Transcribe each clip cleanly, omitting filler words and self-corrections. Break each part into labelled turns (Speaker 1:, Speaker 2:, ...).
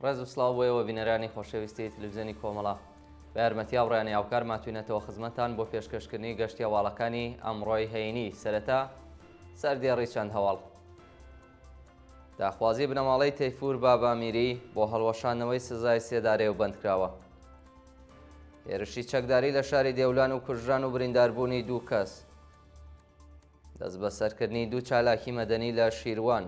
Speaker 1: ڕێز و سڵاو بۆیەوە بینەرانی خۆشەویستی تەلەڤیزیۆنی کۆمەڵە بە یارمەتی هاوڕێیان یاوکار ماتوینەتەوە خزمەتان بۆ پێشکەشکردنی گەشتی هەواڵەکانی ئەمڕۆی هەینی سەرەتا سەردێڕی چەند هەواڵ. داخوازی بنەماڵەی تەیفور بابامیری بۆ هەڵوەشانەوەی سزای سێدارێ و بەندکراوە. هێرشی چەکداری لە شاری دێولان و کوژران و برینداربوونی دوو کەس. دەست بە سەرکردنی دوو چالاکی مەدەنی لە شیروان.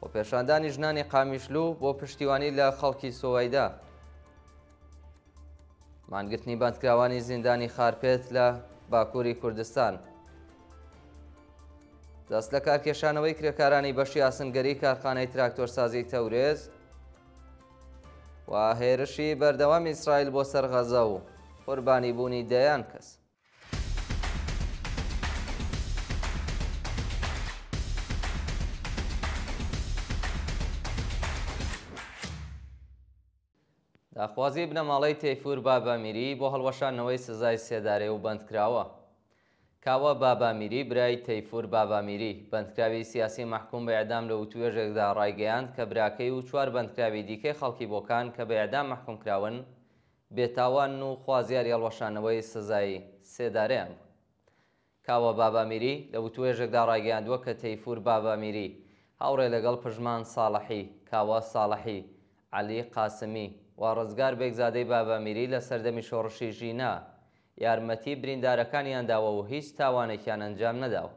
Speaker 1: و پێشاندانی ژنانی قامیشلوو بۆ پشتیوانی لە خەڵکی سۆوەیدا. مانگرتنی بەندکراوانی زیندانی خارپێت لە باکووری کوردستان. دەست لە کارکێشانەوەی کرێکارانی بەشی ئاسنگەری کارخانەی تراکتۆرسازی تەورێز و هێرشی بەردەوام ئیسرائیل بۆ سەر غەزە و قوربانی بوونی دەیان کەس. داخوازی بنەماڵەی تەیفور بابامیری بۆ هەڵوەشانەوەی سزای سێدارێ و بەندکراوە. کاوە بابامیری برای تەیفور بابامیری بەندکراوی سیاسی مەحکوم بە ئێعدام لە وتوێژێکدا ڕایگەیاند کە براکەی و چوار بەندکراوی دیکەی خەڵکی بۆکان کە بە ئێعدام مەحکوم کراون بێتاوان و خوازیاری هەڵوەشانەوەی سزای سێدارەیان بوو. کاوە بابامیری لە وتوێژێکدا ڕایگەیاندووە کە تەیفور بابامیری هاوڕێ لەگەڵ پژمان ساڵحی، کاوە ساڵحی، عەلی قاسمی و ڕزگار بێگزادەی بابامیری لە سەردەمی شۆڕشی ژینا یارمەتی بریندارەکانیان داوە و هیچ تاوانێکیان ئەنجام نەداوە.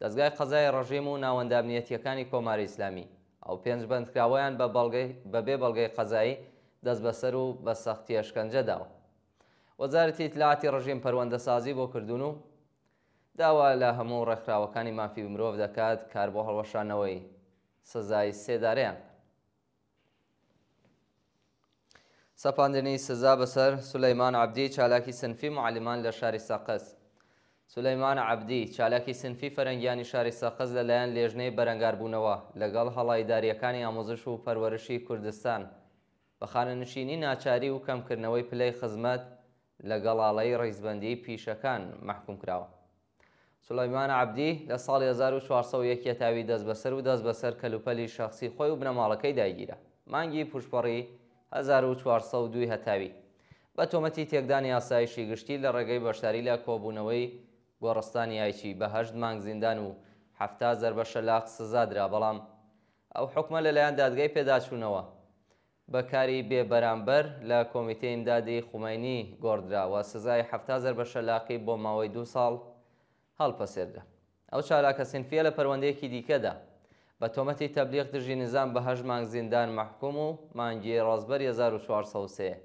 Speaker 1: دەستگای قەزای ڕەژیم و ناوەندە ئەمنیەتیەکانی کۆماری ئیسلامی ئەو پێنج بەندکراوەیان بەبێ بەڵگەی قەزایی دەست بەسەر و بە سەختی ئەشکەنجە داوە. وەزارەتی ئیتلاعاتی ڕەژیم پەروەندەسازی بۆ کردوون و داوا لە هەموو ڕێکخراوەکانی مافی مرۆڤ دەکات کار بۆ هەڵوەشانەوەی سزای سێدارەیان. سەپاندنی سزا بەسەر سولەیمان عەبدی چالاکی سنفی معلمان لە شاری سەقز. سولەیمان عەبدی چالاکی سنفی فەرەنگیانی شاری سەقز لەلایەن لێژنەی بەرەنگاربوونەوە لەگەڵ هەڵایداریەکانی ئامۆزش و پەروەرشی کوردستان بە خانەنشینی ناچاری و کەمکردنەوەی پلەی خزمەت لە گەڵاڵەی ڕیزبەندی پیشەکان مەحکوم کراوە. سولەیمان عەبدی لە ساڵی 1401 یەتاوی دەست بەسەر و دەست بەسەر کەلوپەلی شەخسی خۆی و بنەماڵەکەی داگیرە. مانگی پوشپەڕی 1402 هەتاوی بە تۆمەتی تێکدانی ئاسایشی گشتی لە ڕێگەی بەشداری لە کۆبوونەوەی گۆڕستانی یایچی بە 8 مانگ زیندان و 70 زەربە شەلاق سزادرا، بەڵام ئەو حکومە لەلایەن دادگای پێداچوونەوە بەکاری بێبەرامبەر لە کۆمیتەی ئیمدادی خومینی گۆڕدراوە سزای 70 زەربە شەلاقی بۆ ماوەی 2 ساڵ هەڵپەسێردا. ئەو چالاکە سینفیە لە پەروەندەیەکی دیکەدا بە تۆمەتی تەبلیغ دژی نظام بە 8 مانگ زیندان مەحکوم و مانگی ڕازبەری 1403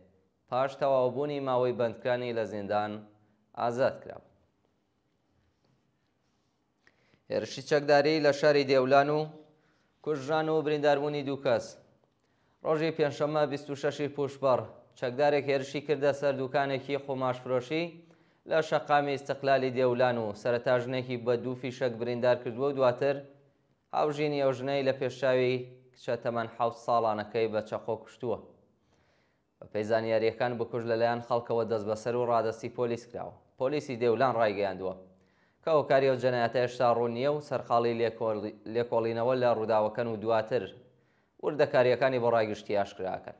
Speaker 1: پاش تەواوبوونی ماوەی بەندکرانی لە زیندان ئازاد کراوە. هێرشی چەکداری لە شاری دێولان و کوژران و برینداربوونی دوو کەس. ڕۆژی پێنجشەممە 26 پوشبەڕ چەکدارێک هێرشی کردە سەر دوکانێکی خۆماشفرۆشی لە شەقامی ئیستیقلالی دێولان و سەرەتا ژنێکی بە دوو فیشەک بریندار کردووە و دواتر هاوژینی ئەو ژنەی لە پێشاوی کچە تەمەن 7 ساڵانەکەی بە چەقۆ کوشتووە. بە پێی زانیاریەکان بکوژ لەلایەن خەڵکەوە دەست بەسەر و ڕادەستی پۆلیس کراوە. پۆلیسی دێولان ڕایگەیاندووە کە هۆکاری ئەو جەنایەتە هێشتا ڕوون نییە و سەرخاڵی لێکۆڵینەوە لە ڕووداوەکەن و دواتر وردەکاریەکانی بۆ ڕایگشتی ئاشکراکەن.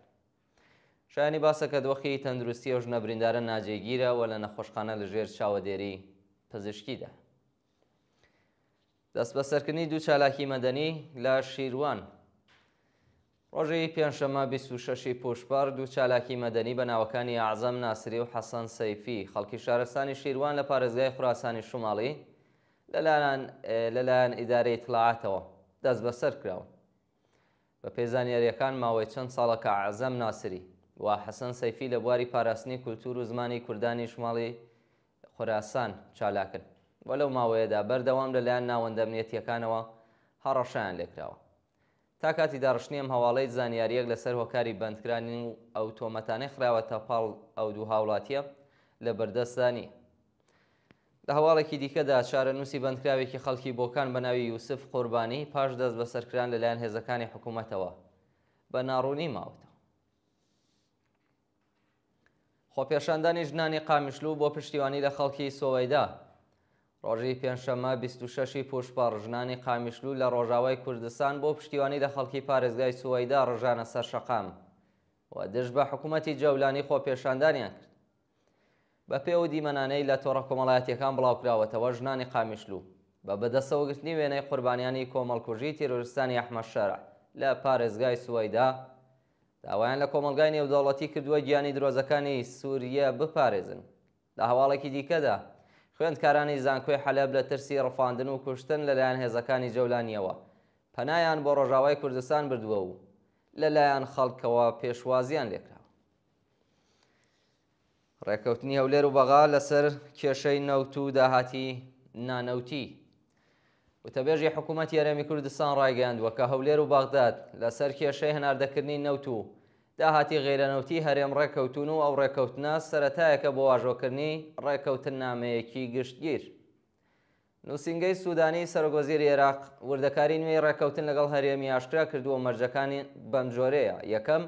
Speaker 1: شایانی باسە کە دۆخی تەندروستی ئەو ژنە بریندارە ناجێگیرە و لە نەخۆشخانە لەژێر چاوەدێری پزیشکیدا. دەست بەسەرکردنی دوو چالاکی مەدەنی لە شیروان. ڕۆژی پێنجشەممە 26 پوشبەڕ دوو چالاکی مەدەنی بە ناوەکانی ئەعزەم ناسری و حەسەن سەیفی خەڵکی شارستانی شیروان لە پارێزگای خوراسانی شوماڵی لەلایەن ئیدارەی ئیتلاعاتەوە دەست بەسەر کراون. بە پێی زانیاریەکان ماوەی چەند ساڵەکە ئەعزەم ناسری و حەسەن سەیفی لە بواری پاراستنی کولتور و زمانی کوردانی شماڵی خوراسان چالاکن و لەو ماوەیەدا بەردەوام لەلایەن ناوەندە ئەمنیەتیەکانەوە هەڕەشەیان لێکراوە. تا کاتی داڕشتنی ئەم هەواڵەی زانیاریەک لەسەر هۆکاری بەندکرانی و ئەو تۆمەتانەی خراوەتە پاڵ ئەو دوو هاوڵاتیە لە بەردەستدانی. لە هەواڵێکی دیکەدا چارەنووسی بەندکراوێکی خەڵکی بۆکان بە ناوی یوسف قوربانی پاش دەست بەسەرکران لەلایەن هێزەکانی حکوومەتەوە بە ناڕوونی ماوەتەوە. خۆپێشاندانی ژنانی قامیشلوو بۆ پشتیوانی لە خەڵکی سۆوەیدا. ڕۆژی پێنجشەممە 26 پوشپەڕ ژنانی قامیشلوو لە ڕۆژاوای کوردستان بۆ پشتیوانی لە خەڵکی پارێزگای سوەیدا ڕژانە سەر شەقام و دژ بە حکوومەتی جەولانی خۆپێشاندانیان کرد. بە پێوە دیمەنانەی لە تۆڕە کۆمەڵایەتیەکان بڵاوکراوەتەوە ژنانی قامیشلوو بە بەدەستەوەگرتنی وێنەی قوربانیانی کۆمەڵکوژی تیرۆریستانی ئەحمەد شەرع لە پارێزگای سوەیدا داوایان لە کۆمەلگای نێودەوڵەتی کردووە گیانی درۆزەکانی سووریە بپارێزن. لە هەواڵێکی دیکەدا خوێندکارانی زانکۆی حەلەب لە ترسی ڕفاندن و کوشتن لەلایەن هێزەکانی جەولانیەوە پەنایان بۆ ڕۆژاوای کوردستان بردووە و لەلایەن خەڵکەوە پێشوازیان لێکراوە. ڕێکەوتنی هەولێر و بەغا لەسەر کێشەی نەوت و داهاتی نانەوتی. وتەبێژی حکوومەتی هەرێمی کوردستان ڕایگەیاندووە کە هەولێر و بەغداد لەسەر کێشەی هەناردەکردنی نەوت و داهاتی غیرەنەوتی هەرێم ڕێکەوتون و ئەو ڕێکەوتنە سەرەتایەکە بۆ واژۆکردنی ڕێکەوتن نامەیەکی گشتگیر. نووسینگەی سوودانی سەرۆکوەزیری عێراق وردەکاری نوێی ڕێکەوتن لەگەڵ هەرێمی ئاشکرا کردووە مەرجەکانی بەم جۆرەیە. یەکەم،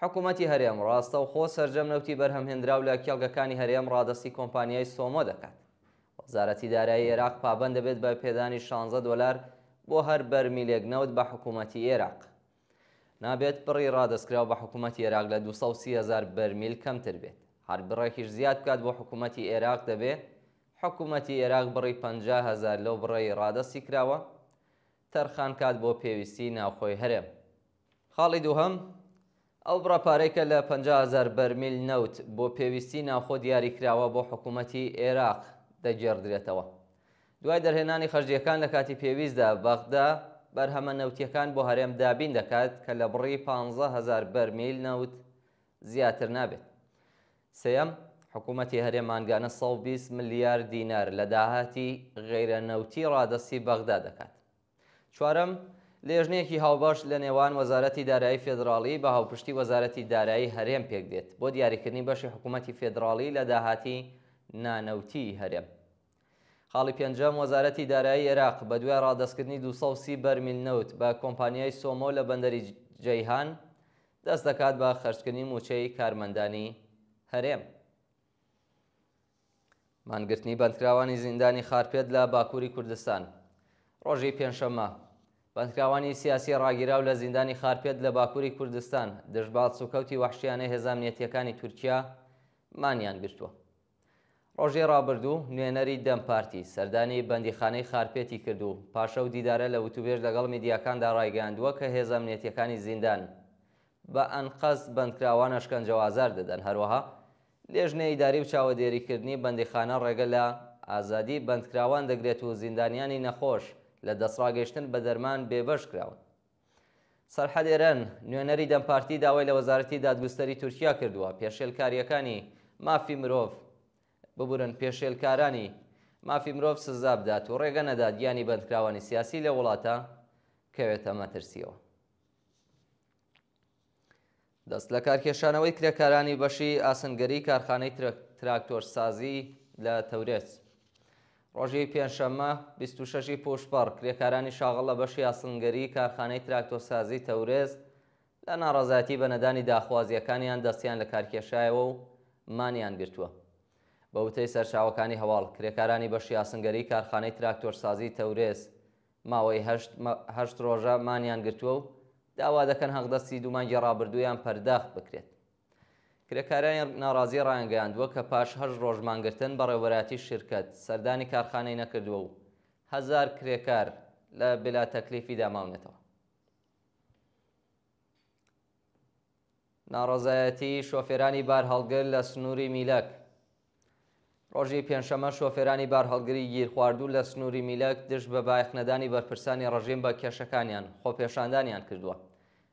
Speaker 1: حکوومەتی هەرێم ڕاستەوخۆ سەرجەم نەوتی بەرهەمهێنراو لە کێڵگەکانی هەرێم ڕادەستی کۆمپانیای سۆمۆ دەکات. وەزارەتی دارایی عێراق پابەند دەبێت بە پێدانی $16 بۆ هەر بەرمیلێک نەوت بە حکوومەتی عێراق. نابێت بڕی ڕادەستکراو بە حکوومەتی عێراق لە 230,000 بەرمیل کەمتر بێت. هەر بڕێکیش زیاد بکات بۆ حکوومەتی عێراق دەبێت حکوومەتی عێراق بڕی 50,000 لەو بڕی ڕادەستی کراوە تەرخان کات بۆ پێویستی ناوخۆی هەرێم. خاڵی دووهەم، ئەو بڕەپارێکە لە 50,000 بەرمیل نەوت بۆ پێویستی ناوخۆ دیاری کراوە بۆ حکوومەتی عێراق دەگێڕدرێتەوە. دوای دەرهێنانی خەرجیەکان لە کاتی پێویستدا بەغدا بەرهەمە نەوتیەکان بۆ هەرێم دابین دەکات کە لە بڕی 15,000 بەرمیل نەوت زیاتر نابێت. سێەم، حکوومەتی هەرێم مانگانە 120 ملیار دینار لە داهاتی غیرەنەوتی ڕادەستی بەغدا دەکات. چوارەم، لێژنەیەکی هاوبەش لە نێوان وەزارەتی دارایی فێدراڵی بە هاوپشتی وەزارەتی دارایی هەرێم پێک دێت بۆ دیاریکردنی بەشی حکوومەتی فێدراڵی لە داهاتی نانەوتی هەرێم. خاڵی پێنجەم، وەزارەتی دارایی عێراق بە دوای ڕادەستکردنی 230 بەرمیل نەوت بە کۆمپانیای سۆمۆ لە بەندەری جەیهان دەست دەکات بە خەرجکردنی موچەی کارمەندانی هەرێم. مانگرتنی بەندکراوانی زیندانی خارپێت لە باکووری کوردستان. ڕۆژی پێنجشەممە بەندکراوانی سیاسی ڕاگیراو لە زیندانی خارپێت لە باکووری کوردستان دژبات سوکەوتی وەحشیانەی هێزانامنیەتیەکانی تورکیا مانیان گرتووە. ڕۆژی ڕابردوو نوێنەری دەم پارتی سەردانی بەندیخانەی خارپێتی کردو پاشە و دیدارە لە وتوبێژ لەگەڵ میدیاکاندا ڕایگەیاندووە کە هێزە ئەمنیەتیەکانی زیندان بە ئەنقەست بەندکراوان شکنجەوازار دەدەن. هەروەها لێژنە ئیداری و چاوەدێریکردنی بەندیخانە ڕێگە لە ئازادی بەندکراوان دەگرێت و زیندانیانی نەخۆش لە دەستڕاگەیشتن بە دەرمان بێبەش کراون. سەرحەد ئێران نوێنەری دەم پارتی داوای لە وەزارەتی دادگستەری تورکیا کردووە پێشێلکاریەکانی مافی مرۆڤ ببورن پێشێلکارانی مافی مرۆڤ سزا بدات و ڕێگە نەدات گیانی بەندکراوانی سیاسی لە وڵاتە کەوێتە مەترسیەوە. دەست لە کارکێشانەوەی کرێکارانی بەشی ئاسنگەری کارخانەی تراکتۆرسازی لە تەورێت. ڕۆژی پێنجشەممە 26 پوشپەڕ کرێکارانی شاغڵ لە بەشی ئاسنگەری کارخانەی تراکتۆرسازی تەورێز لە ناڕەزایەتی بە نەدانی داخوازیەکانیان دەستیان لە کارکێشایەوە و مانیان گرتووە. بە وتەی سەرچاوەکانی هەواڵ کرێکارانی بەشی ئاسنگەری کارخانەی تراکتۆرسازی تەورێز ماوەی 8 ڕۆژە مانیان گرتووە و داوا دەکەن هەڵدەستی دوومانگی ڕابردوویان پەرداخت بکرێت. کرێکارانی ناڕازی ڕایانگەیاندووە کە پاش 8 ڕۆژ مانگرتن بەڕێوەبەراتی شرکەت سەردانی کارخانەی نەکردووە و 1000 کرێکار لە بلا تەکلیفی داماونێتەوە. ناڕەزایەتی شۆفێرانی بار هەڵگر لە سنووری میلک. ڕۆژی پێنجشەممە شۆفێرانی بار هەڵگری گیر خواردوو لە سنووری میلک دژ بە بایەخنەدانی بەرپرسانی ڕژیم بە کێشەکانیان خۆپێشاندانیان کردووە.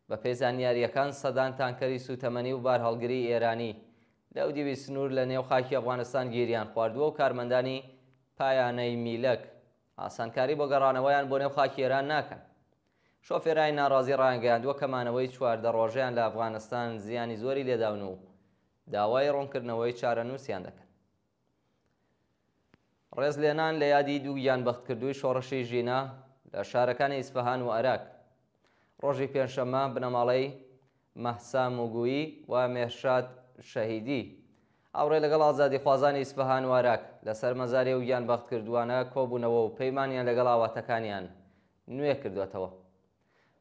Speaker 1: بە پێی زانیاریەکان سەدان تانکەری سوتەمەنی و بار هەڵگری ئێرانی لەو دیوی سنوور لە نێو خاکی ئەفغانستان گیریان خواردووە و کارمەندانی پایانەی میلک ئاسانکاری بۆ گەڕانەوەیان بۆ نێو خاکی ئێران ناکەن. شۆفێرانی ناڕازی ڕایانگەیاندووە کە مانەوەی 14 ڕۆژەیان لە ئەفغانستان زیانی زۆری لێداون و داوای ڕوونکردنەوەی چارەنووسیان دەکەن. ڕێزلێنان لە یادی دوو گیانبەختکردووی شۆڕشی ژینە لە شارەکانی ئیسفەهان و عێراق. ڕۆژی پێنجشەممە بنەماڵەی مەحسا موگویی و مێرشاد شەهیدی ئاوڕێ لەگەڵ ئازادی خوازانی ئیسفەهان واراک لەسەر مەزاری و گیان بەخت کردووانە کۆبوونەوە و پەیمانیان لەگەڵ ئاواتەکانیان نوێ کردوێتەوە.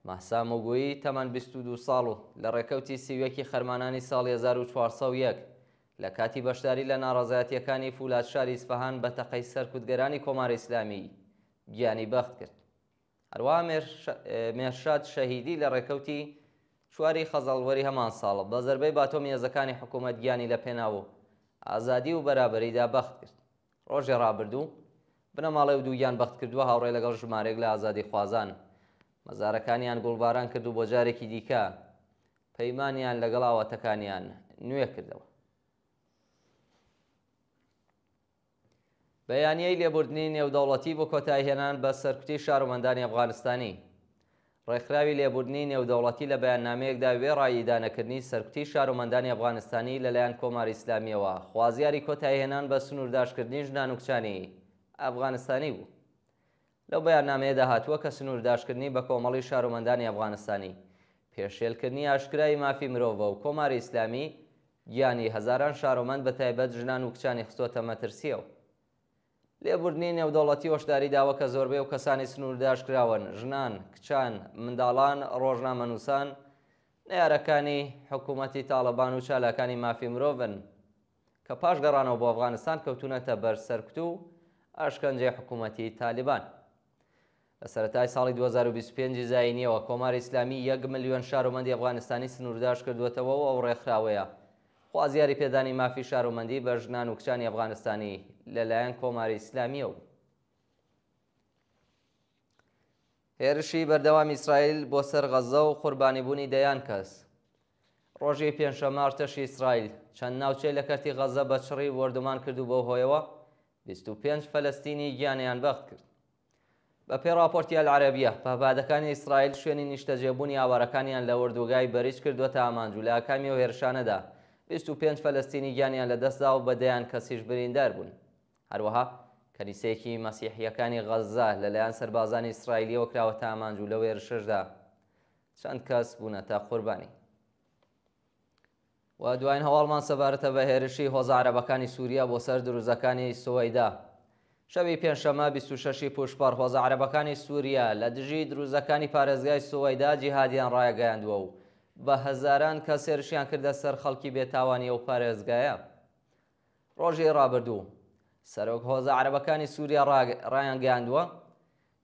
Speaker 1: ماسا مۆگۆیی تەمەن 22 ساڵ و لە ڕێکەوتی سیوەکی خەرمانانی ساڵی 1401 لە کاتی بەشداری لە ناڕەزایەتیەکانی فولاد شاری ئیسفەهان بە تەقەی سەرکوتگەرانی کۆماری ئیسلامی گیانی بەخت کرد. هەروەها مێرشاد شەهیدی لە ڕێکەوتی چواری خەزەڵوەری هەمان ساڵ بە زەربەی باتۆمی هێزەکانی حکوومەت گیانی لە پێناوە ئازادی و بەرابەریدا بەخت کرد. ڕۆژی ڕابردوو بنەماڵی و دووگیان بەخت کردووە هاوڕێ لەگەڵ ژمارێک لە ئازادی خوازان مەزارەکانیان گوڵباران کرد و بۆ جارێکی دیکە پەیمانیان لەگەڵ ئاواتەکانیان نوێ کردەوە. بەیانیەی لێبوردنی نێودەوڵەتی بۆ کۆتایهێنان بە سەرکوتی شارۆمەندانی ئەفغانستانی. ڕێکخراوی لێبوردنی نێودەوڵەتی لە بەیاننامەیەکدا وێڕایی دانەکردنی سەرکوتی شارۆمەندانی ئەفغانستانی لەلایەن کۆماری ئیسلامیەوە خوازیاری کۆتایهێنان بە سنوورداشکردنی ژنان و کچانی ئەفغانستانی بوو. لەو بەیاننامەیەدا هاتووە کە سنوورداشکردنی بە کۆمەڵی شارۆمەندانی ئەفغانستانی پێشێلکردنی ئاشکرای مافی مرۆڤە و کۆماری ئیسلامی گیانی هەزاران شارۆمەند بە تایبەت ژنان و کچانی خستۆتە مەترسیەوە. لێبوردنی نێودەوڵەتی هۆشداری داوە کە زۆربەی و کەسانی سنوورداشکراون ژنان، کچان، منداڵان، ڕۆژنامەنووسان، نەیارەکانی حکوومەتی تاڵەبان و چالاکانی مافی مرۆڤن کە پاش گەڕانەوە بۆ ئەفغانستان کەوتونەتە بەر سەرکوت و ئاشکەنجەی حکوومەتی تالیبان. لە سەرەتای ساڵی 2025 زاینیەوە کۆماری ئیسلامی 1 ملیۆن شارۆمەندی ئەفغانستانی سنوورداش کردوێتەوە و ئەو ڕێکخراوەیە خوازیاری پێدانی مافی شارۆمەندی بە ژنان و کچانی ئەفغانستانی لەلایەن کۆماری ئیسلامیەوە. هێرشی بەردەوام ئیسرائیل بۆ سەر غەزە و قوربانیبوونی دەیان کەس. ڕۆژی پێنجشەممە ئەرتەشی ئیسرائیل چەند ناوچەی لە کەرتی غەزە بە چڕی وەردەمان کرد و بۆ هۆیەوە 25 فەلەستینی گیانیان بەخت کرد. بە پێی راپۆرتی ئەلعەرەبیە پەهپادەکانی ئیسرائیل شوێنی نیشتەجێبوونی ئاوارەکانیان لە وردوگای بەریچ کردووەتە ئامانج و لە ئاکامی و هێرشانەدا 25 فەلەستینی گیانیان لەدەستدا و بەدەیان کەسیش بریندار بوون. هەروەها کەنیسەیەکی مەسیحیەکانی غەزە لەلایەن سەربازانی ئیسرائیلیەوە کراوەتە ئامانج و لەو هێرشەشدا چەند کەس بوونەتە قوربانی. و دوایین هەواڵمان سەبارەتە بە هێرشی هۆزە عەرەبەکانی سووریا بۆ سەر دروزەکانی سوەیدا. شەوی پێنجشەممە 26 پوشپەر هۆزە عەرەبەکانی سووریا لە دژی دروزەکانی پارێزگای سوەیدا جیهادیان ڕایگەیاندووە و بە هەزاران کەس هێرشیان کردە سەر خەڵکی بێتاوانی ئەو پارێزگایە. ڕۆژی ڕابردوو سەرۆک هۆزە عەرەبەکانی سووریا ڕایان گەیاندووە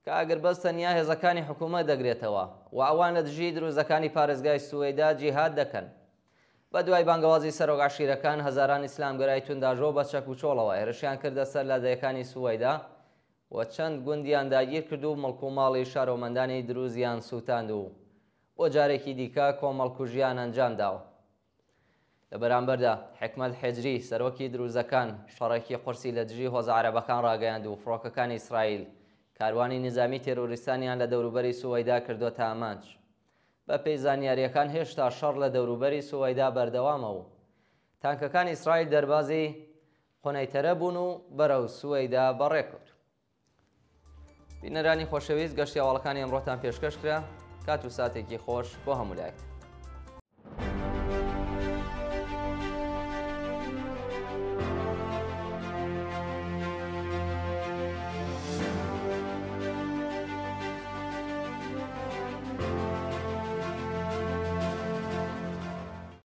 Speaker 1: کە ئەگەر بەس تەنیا هێزەکانی حکوومەت دەگرێتەوە و ئەوان لە دژی دروزەکانی پارێزگای سوەیدا جیهاد دەکەن. بە دوای بانگەوازی سەرۆک عەشیرەکان هەزاران ئیسلامگەرای تونداژۆ بە چەک و چۆڵەوە هێرشیان کردە سەر لادەیەکانی سوەیدا و چەند گوندیان داگیر کرد و مڵک و ماڵی شارۆمەندانی دروزیان سووتاند و بۆ جارێکی دیکە کۆمەڵکوژیان ئەنجام داوە. لە بەرامبەردا حکمەت حیجری سەرۆکی دروزەکان شەڕێکی قورسی لە دژی هۆزە عەرەبەکان ڕاگەیاند و فڕۆکەکانی ئیسرائیل کاروانی نظامی تێرۆریستانیان لە دەوروبەری سوەیدا کردوتە ئامانج. بە پێی زانیاریەکان هێشتا شەڕ لە دەوروبەری سوەیدا بەردەوامە و تانکەکانی ئیسرائیل دەربازی قونەیتەرە بوون و بەرەو سوەیدا بەڕێکەوت. بینەرانی خۆشەویست گەشتی هەواڵەکانی ئەمڕۆتان پێشکەش کرا. کات و ساتێکی خۆش بۆ هەموو لایەک.